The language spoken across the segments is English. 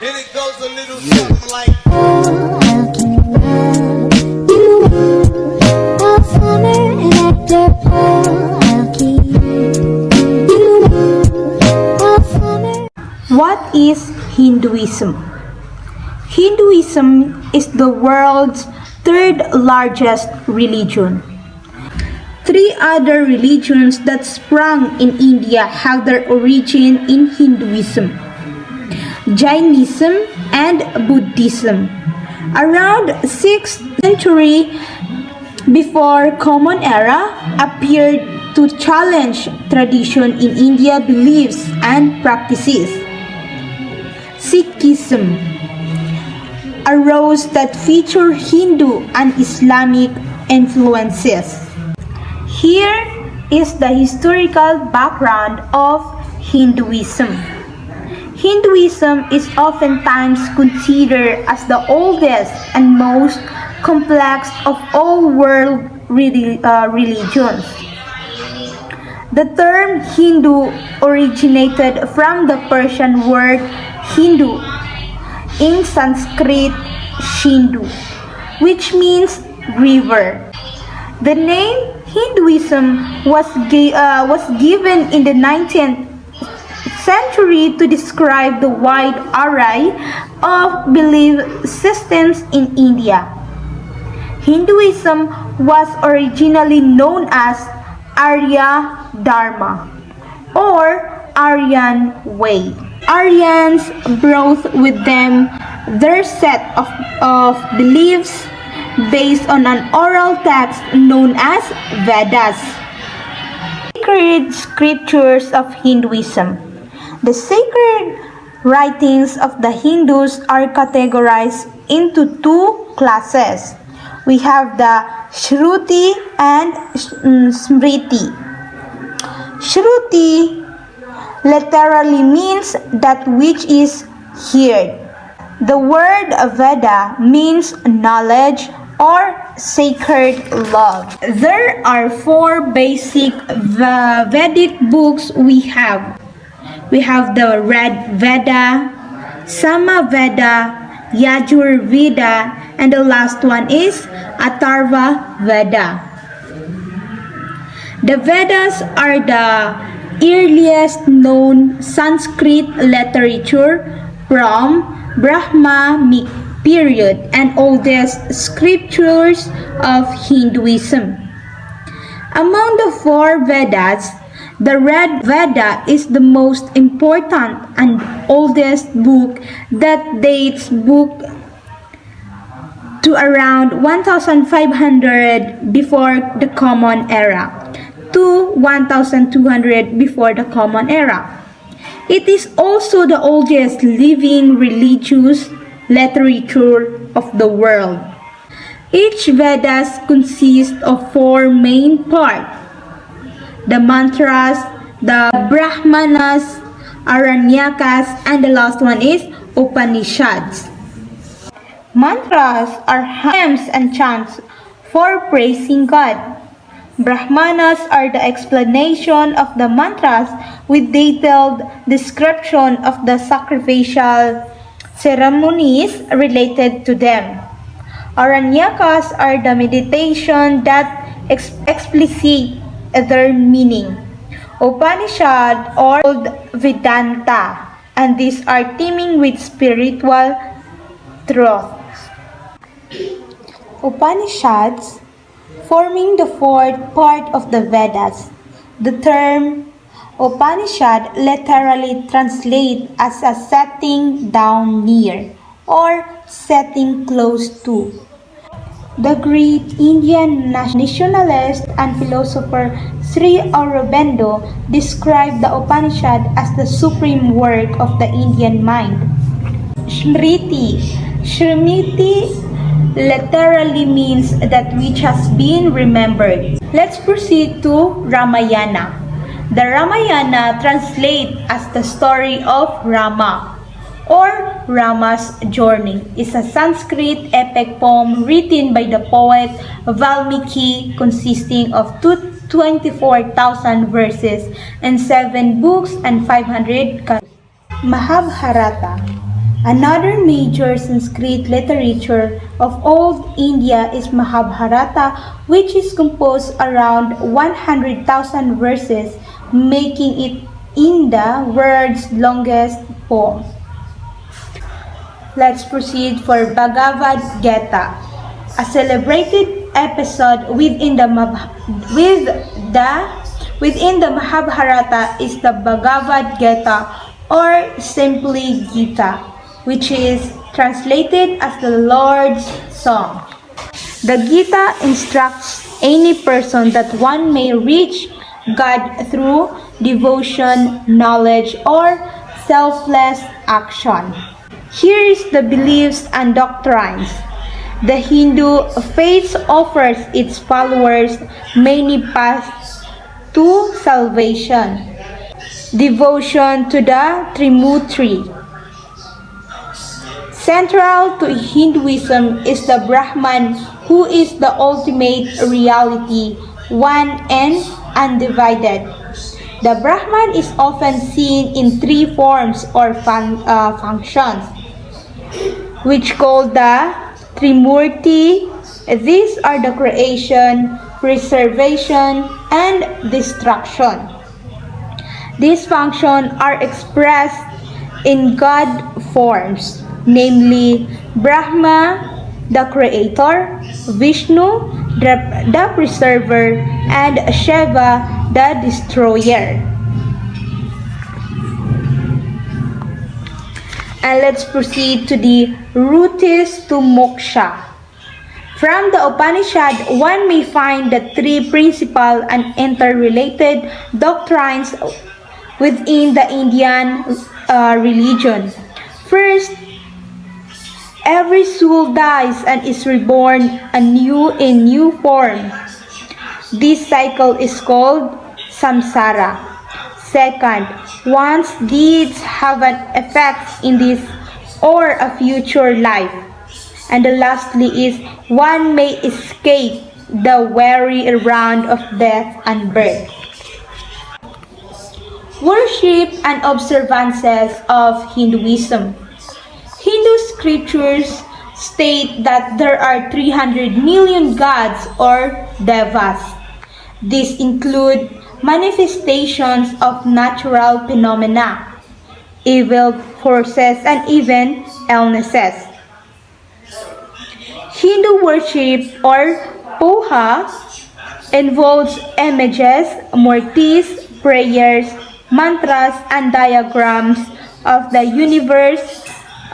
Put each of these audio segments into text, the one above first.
And it goes a little something like What is Hinduism? Hinduism is the world's third largest religion. Three other religions that sprung in India have their origin in Hinduism: Jainism and Buddhism. Around 6th century before Common Era appeared to challenge tradition in India beliefs and practices. Sikhism arose that featured Hindu and Islamic influences. Here is the historical background of Hinduism. Hinduism is oftentimes considered as the oldest and most complex of all world religions. The term Hindu originated from the Persian word Hindu, in Sanskrit Sindhu, which means river. The name Hinduism was given in the 19th century to describe the wide array of belief systems in India. Hinduism was originally known as Arya Dharma or Aryan Way. Aryans brought with them their set of beliefs based on an oral text known as Vedas, sacred scriptures of Hinduism. The sacred writings of the Hindus are categorized into two classes. We have the Shruti and Smriti. Shruti literally means that which is heard. The word Veda means knowledge or sacred love. There are four basic Vedic books we have. We have the Rig Veda, Sama Veda, Yajur Veda, and the last one is Atharva Veda. The Vedas are the earliest known Sanskrit literature from Brahmanic period and oldest scriptures of Hinduism. Among the four Vedas, the Rig Veda is the most important and oldest book that dates to around 1500 before the Common Era to 1200 before the Common Era. It is also the oldest living religious literature of the world. Each Vedas consists of four main parts: the mantras, the Brahmanas, Aranyakas, and the last one is Upanishads. Mantras are hymns and chants for praising God. Brahmanas are the explanation of the mantras with detailed description of the sacrificial ceremonies related to them. Aranyakas are the meditation that explicit their meaning. Upanishad or Vedanta, and these are teeming with spiritual truths. Upanishads forming the fourth part of the Vedas. The term Upanishad literally translates as a setting down near or setting close to. The great Indian nationalist and philosopher Sri Aurobindo described the Upanishad as the supreme work of the Indian mind. Smriti literally means that which has been remembered. Let's proceed to Ramayana. The Ramayana translates as the story of Rama or Rama's journey. Is a Sanskrit epic poem written by the poet Valmiki consisting of 24,000 verses and 7 books and 500 cantos. Mahabharata. Another major Sanskrit literature of old India is Mahabharata, which is composed around 100,000 verses, making it in the world's longest poem. Let's proceed for Bhagavad Gita, a celebrated episode within the Mahabharata is the Bhagavad Gita, or simply Gita, which is translated as the Lord's Song. The Gita instructs any person that one may reach God through devotion, knowledge, or selfless action. Here is the beliefs and doctrines. The Hindu faith offers its followers many paths to salvation. Devotion to the Trimurti. Central to Hinduism is the Brahman, who is the ultimate reality, one and undivided. The Brahman is often seen in three forms or functions, which called the Trimurti. These are the creation, preservation, and destruction. These functions are expressed in God forms, namely Brahma, the creator, Vishnu, the preserver, and Shiva, the destroyer. And let's proceed to the routes to moksha. From the Upanishad, one may find the three principal and interrelated doctrines within the Indian religion. First, every soul dies and is reborn anew in new form. This cycle is called samsara. Second, one's deeds have an effect in this or a future life. And lastly is one may escape the weary round of death and birth. Worship and observances of Hinduism. Hindu scriptures state that there are 300 million gods or devas. These include manifestations of natural phenomena, evil forces, and even illnesses. Hindu worship or puja involves images, murtis, prayers, mantras, and diagrams of the universe,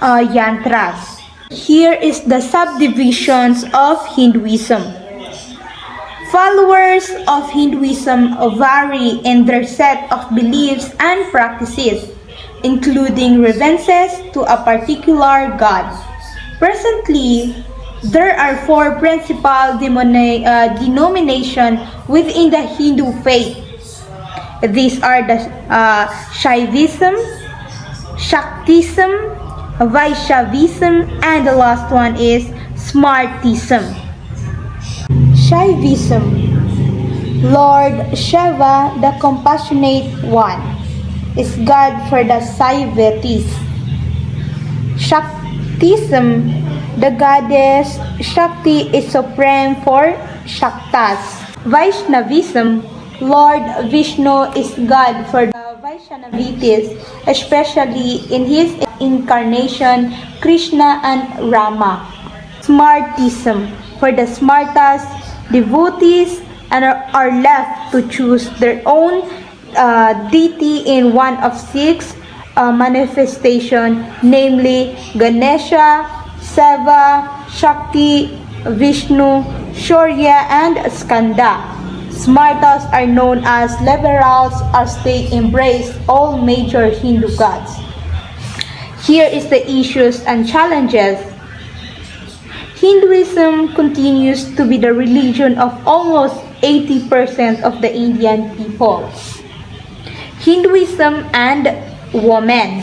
yantras. Here is the subdivisions of Hinduism. Followers of Hinduism vary in their set of beliefs and practices, including reverences to a particular god. Presently, there are four principal denominations within the Hindu faith. These are the Shaivism, Shaktism, Vaishnavism, and the last one is Smartism. Shaivism. Lord Shiva, the compassionate one, is God for the Shaivites. Shaktism. The goddess Shakti is supreme for Shaktas. Vaishnavism. Lord Vishnu is God for the Vaishnavites, especially in his incarnation Krishna and Rama. Smartism. For the Smartas, devotees are left to choose their own deity in one of six manifestations, namely Ganesha, Shiva, Shakti, Vishnu, Surya, and Skanda. Smartas are known as liberals as they embrace all major Hindu gods. Here is the issues and challenges. Hinduism continues to be the religion of almost 80% of the Indian people. Hinduism and women.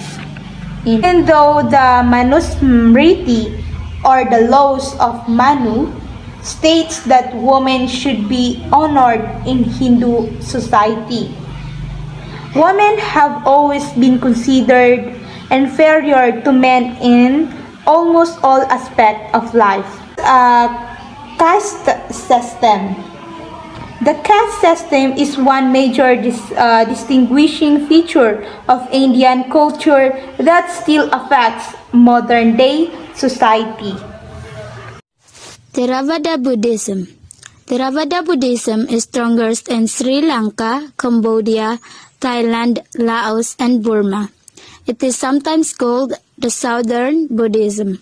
Even though the Manusmriti, or the laws of Manu, states that women should be honored in Hindu society, women have always been considered inferior to men in almost all aspects of life. A caste system. The caste system is one major distinguishing feature of Indian culture that still affects modern day society. Theravada Buddhism. Theravada Buddhism is strongest in Sri Lanka, Cambodia, Thailand, Laos, and Burma. It is sometimes called the Southern Buddhism.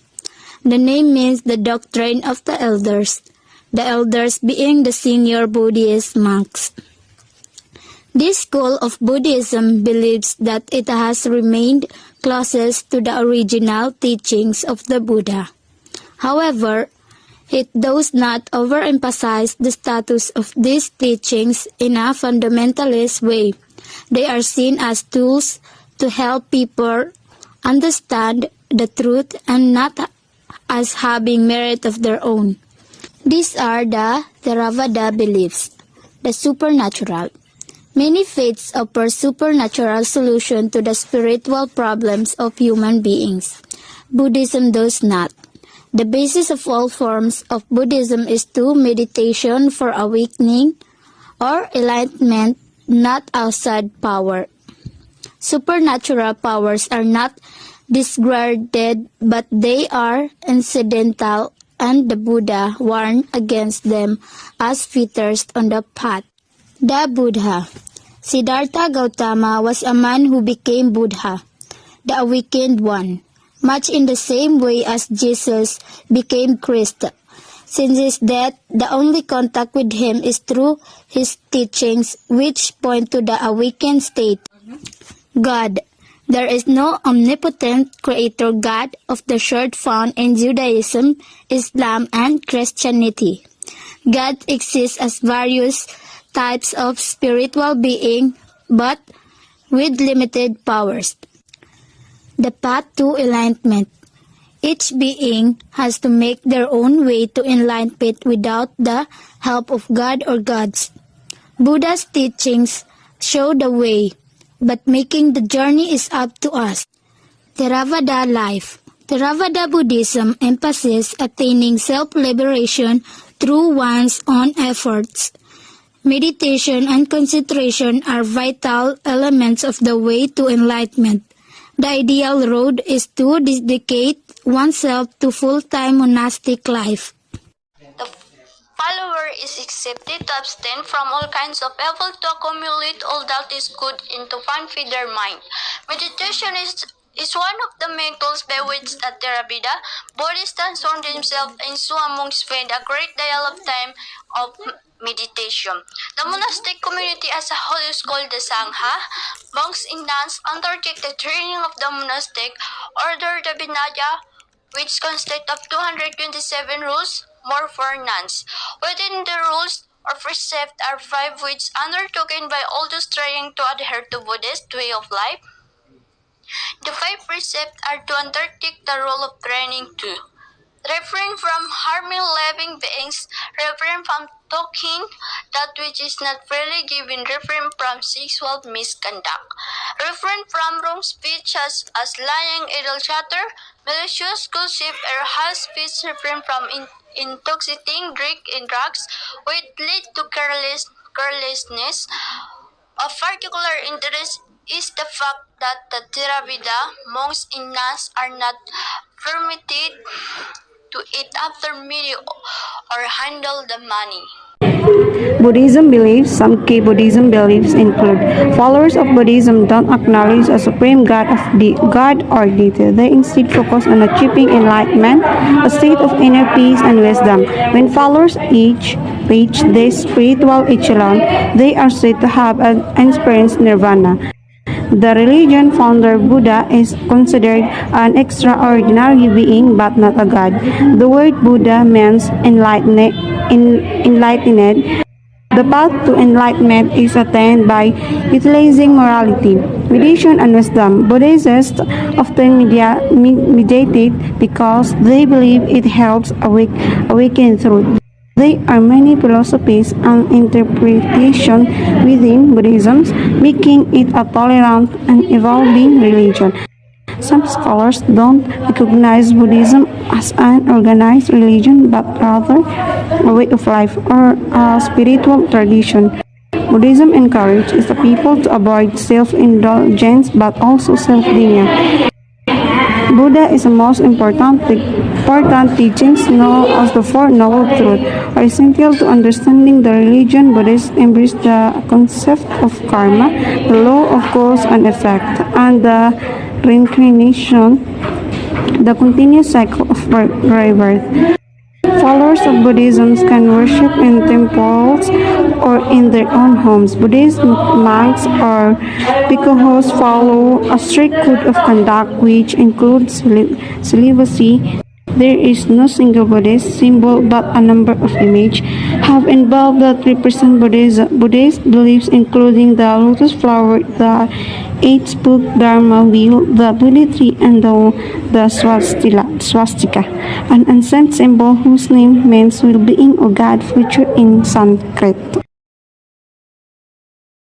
The name means the doctrine of the elders being the senior Buddhist monks. This school of Buddhism believes that it has remained closest to the original teachings of the Buddha. However, it does not overemphasize the status of these teachings in a fundamentalist way. They are seen as tools to help people understand the truth and not as having merit of their own. These are the Theravada beliefs. The supernatural. Many faiths offer supernatural solution to the spiritual problems of human beings. Buddhism does not. The basis of all forms of Buddhism is to meditation for awakening or enlightenment, not outside power. Supernatural powers are not disregarded, but they are incidental, and the Buddha warned against them as fetters on the path. The Buddha. Siddhartha Gautama was a man who became Buddha, the awakened one, much in the same way as Jesus became Christ. Since his death, the only contact with him is through his teachings, which point to the awakened state. God. There is no omnipotent creator God of the sort found in Judaism, Islam, and Christianity. God exists as various types of spiritual being, but with limited powers. The path to enlightenment. Each being has to make their own way to enlightenment without the help of God or gods. Buddha's teachings show the way, but making the journey is up to us. Theravada life. Theravada Buddhism emphasizes attaining self-liberation through one's own efforts. Meditation and concentration are vital elements of the way to enlightenment. The ideal road is to dedicate oneself to full-time monastic life. The follower is accepted to abstain from all kinds of evil, to accumulate all that is good, and to find feed their mind. Meditation is one of the main tools by which the Theravada Buddhists transform themselves into amongst spend a great deal of time of meditation. The monastic community as a whole is called the Sangha. Monks and nuns undertake the training of the monastic order, the Vinaya, which consists of 227 rules, more for nuns. Within the rules or precepts are 5 which undertaken by all those trying to adhere to Buddhist way of life. The 5 precepts are to undertake the role of training to refrain from harming living beings, refrain from talking that which is not freely given, refrain from sexual misconduct, refrain from wrong speech as lying, idle chatter, malicious gossip, or harsh speech, refrain from intoxicating drink and drugs, which lead to carelessness. Of particular interest is the fact that the Theravada monks and nuns are not permitted to eat after meal or handle the money. Buddhism beliefs. Some key Buddhism beliefs include: followers of Buddhism don't acknowledge a supreme God or deity. They instead focus on achieving enlightenment, a state of inner peace and wisdom. When followers reach this spiritual echelon, they are said to have experienced nirvana. The religion founder Buddha is considered an extraordinary being but not a god. The word Buddha means enlightened. The path to enlightenment is attained by utilizing morality, meditation, and wisdom. Buddhists often meditate because they believe it helps awaken truth. There are many philosophies and interpretations within Buddhism, making it a tolerant and evolving religion. Some scholars don't recognize Buddhism as an organized religion but rather a way of life or a spiritual tradition. Buddhism encourages the people to avoid self-indulgence but also self-denial. Buddha is the most important teachings known as the Four Noble Truths are essential to understanding the religion. Buddhists embrace the concept of karma, the law of cause and effect, and the reincarnation, the continuous cycle of rebirth. Followers of Buddhism can worship in temples or in their own homes. Buddhist monks or bhikkhus follow a strict code of conduct which includes celibacy. There is no single Buddhist symbol but a number of images have involved that represent Buddhist beliefs including the lotus flower, the eight-spoke Dharma wheel, the Bodhi tree, and the swastika, an ancient symbol whose name means well-being or God future in Sanskrit.